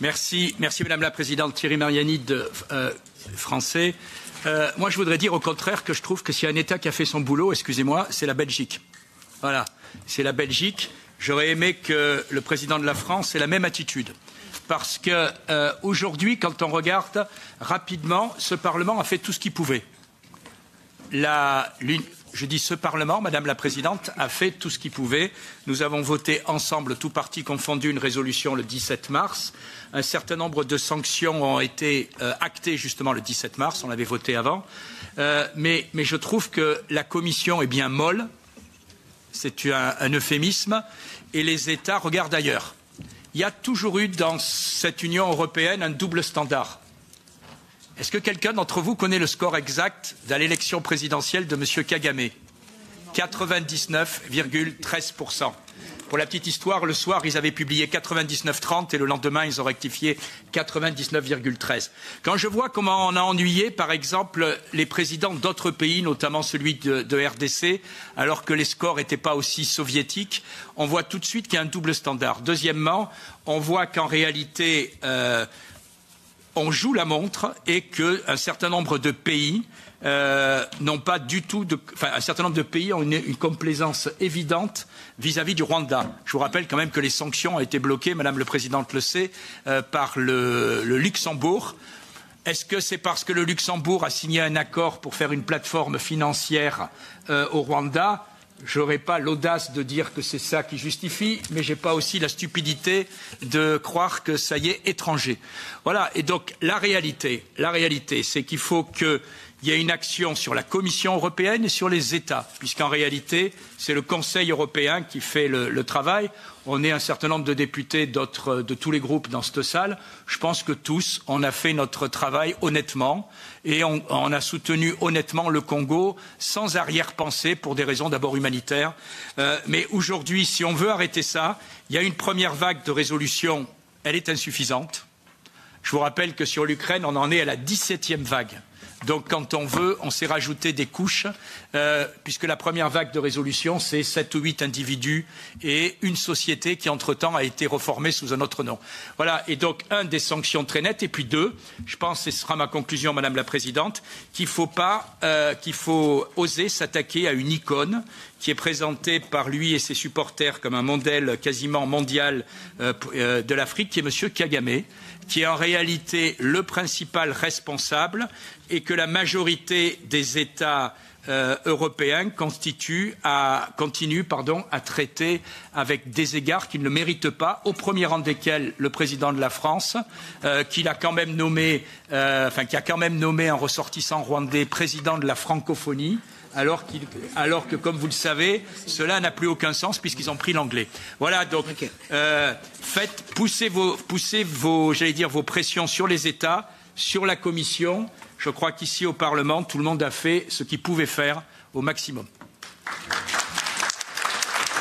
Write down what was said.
Merci Madame la Présidente. Thierry Mariani de Français. Moi, je voudrais dire au contraire que je trouve que s'il y a un État qui a fait son boulot, excusez-moi, c'est la Belgique. Voilà, c'est la Belgique. J'aurais aimé que le président de la France ait la même attitude. Parce que aujourd'hui, quand on regarde rapidement, ce Parlement a fait tout ce qu'il pouvait. Je dis ce Parlement, Madame la Présidente, a fait tout ce qu'il pouvait. Nous avons voté ensemble, tous partis confondus, une résolution le 17 mars. Un certain nombre de sanctions ont été actées justement le 17 mars. On l'avait voté avant. Mais je trouve que la Commission est bien molle. C'est un euphémisme. Et les États regardent ailleurs. Il y a toujours eu dans cette Union européenne un double standard. Est-ce que quelqu'un d'entre vous connaît le score exact de l'élection présidentielle de M. Kagame? 99,13%. Pour la petite histoire, le soir, ils avaient publié 99,30 et le lendemain, ils ont rectifié 99,13. Quand je vois comment on a ennuyé, par exemple, les présidents d'autres pays, notamment celui de RDC, alors que les scores n'étaient pas aussi soviétiques, on voit tout de suite qu'il y a un double standard. Deuxièmement, on voit qu'en réalité, on joue la montre et qu'un certain nombre de pays n'ont pas du tout un certain nombre de pays ont une complaisance évidente vis-à-vis du Rwanda. Je vous rappelle quand même que les sanctions ont été bloquées, Madame la Présidente le sait, par le Luxembourg. Est-ce que c'est parce que le Luxembourg a signé un accord pour faire une plateforme financière au Rwanda? Je n'aurai pas l'audace de dire que c'est ça qui justifie, mais je n'ai pas aussi la stupidité de croire que ça y est étranger. Voilà, et donc la réalité, c'est qu'il faut qu'il y ait une action sur la Commission européenne et sur les États, puisqu'en réalité, c'est le Conseil européen qui fait le travail. On est un certain nombre de députés de tous les groupes dans cette salle. Je pense que tous, on a fait notre travail honnêtement et on a soutenu honnêtement le Congo sans arrière-pensée pour des raisons d'abord humanitaires. Mais aujourd'hui, si on veut arrêter ça, il y a une première vague de résolution, elle est insuffisante. Je vous rappelle que sur l'Ukraine, on en est à la 17e vague. Donc quand on veut, on s'est rajouté des couches, puisque la première vague de résolution, c'est 7 ou 8 individus et une société qui, entre-temps, a été reformée sous un autre nom. Voilà, et donc, des sanctions très nettes, et puis deux, je pense, et ce sera ma conclusion, Madame la Présidente, qu'il faut oser s'attaquer à une icône qui est présentée par lui et ses supporters comme un modèle quasiment mondial de l'Afrique, qui est M. Kagame, qui est en réalité le principal responsable et que la majorité des États européens continuent à traiter avec des égards qu'ils ne méritent pas, au premier rang desquels le président de la France, qui a quand même nommé un ressortissant rwandais président de la francophonie, alors que, comme vous le savez, cela n'a plus aucun sens puisqu'ils ont pris l'anglais. Voilà, donc poussez vos pressions sur les États, sur la Commission. Je crois qu'ici au Parlement, tout le monde a fait ce qu'il pouvait faire au maximum.